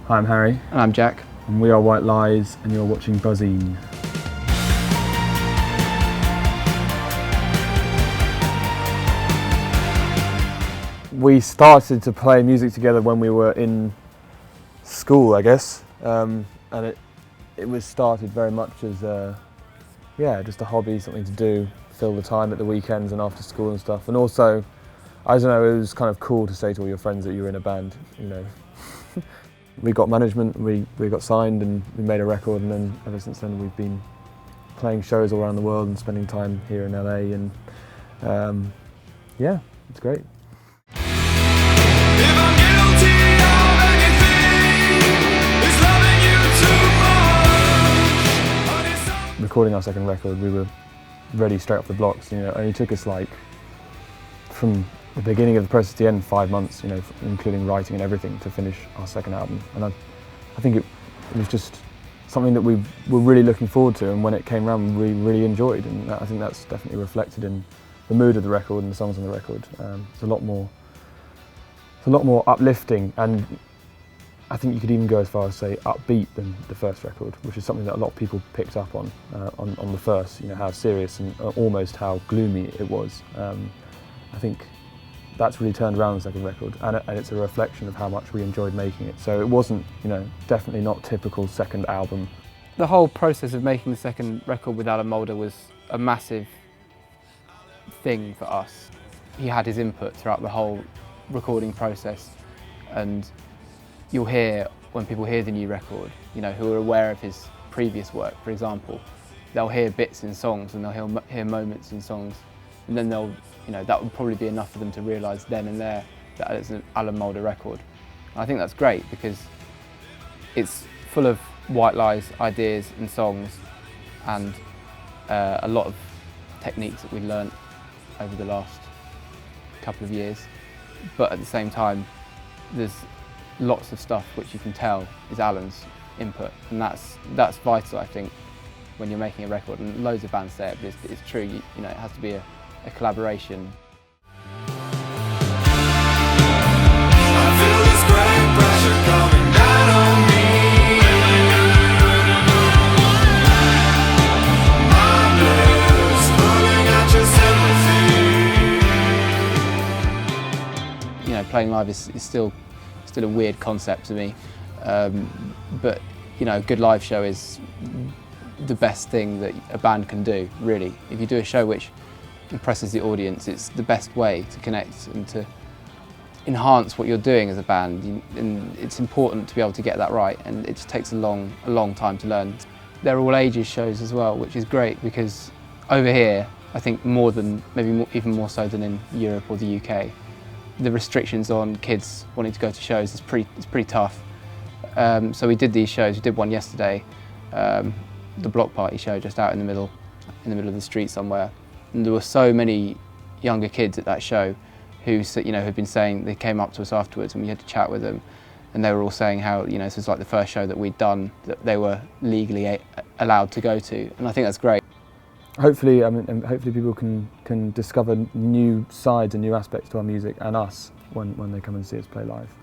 Hi, I'm Harry. And I'm Jack. And we are White Lies, and you're watching Buzzine. We started to play music together when we were in school, I guess, and it was started very much as just a hobby, something to do, fill the time at the weekends and after school and stuff. And also, I don't know, it was kind of cool to say to all your friends that you were in a band, you know. We got management, we got signed, and we made a record, and then ever since then we've been playing shows all around the world and spending time here in LA, and yeah, it's great. Recording our second record, we were ready straight off the blocks. You know, it only took us like from the beginning of the process to the end 5 months. You know, including writing and everything to finish our second album. And I think it was just something that we were really looking forward to. And when it came around, we really enjoyed. And I think that's definitely reflected in the mood of the record and the songs on the record. It's a lot more uplifting, and I think you could even go as far as say upbeat than the first record, which is something that a lot of people picked up on the first. You know, how serious and almost how gloomy it was. I think that's really turned around the second record, and it's a reflection of how much we enjoyed making it. So it wasn't, you know, definitely not typical second album. The whole process of making the second record with Alan Moulder was a massive thing for us. He had his input throughout the whole recording process, and you'll hear, when people hear the new record, you know, who are aware of his previous work, for example, they'll hear bits in songs and they'll hear moments in songs, and then they'll, you know, that would probably be enough for them to realise then and there that it's an Alan Moulder record. And I think that's great because it's full of White Lies ideas and songs, and a lot of techniques that we learnt over the last couple of years. But at the same time, there's lots of stuff which you can tell is Alan's input, and that's vital, I think, when you're making a record. And loads of bands say it, but it's true. You know, it has to be a collaboration. I feel this great pressure coming down on me. My blues pulling at your sympathy. You know, playing live is still a weird concept to me, but you know, a good live show is the best thing that a band can do, really. If you do a show which impresses the audience, it's the best way to connect and to enhance what you're doing as a band. And it's important to be able to get that right, and it just takes a long time to learn. They're all ages shows as well, which is great, because over here, I think even more so than in Europe or the UK, the restrictions on kids wanting to go to shows is pretty tough. So we did these shows. We did one yesterday, the Block Party show, just out in the middle of the street somewhere. And there were so many younger kids at that show who, you know, had been saying, they came up to us afterwards and we had to chat with them, and they were all saying how, you know, this was like the first show that we'd done that they were legally allowed to go to, and I think that's great. Hopefully, hopefully people can discover new sides and new aspects to our music and us when they come and see us play live.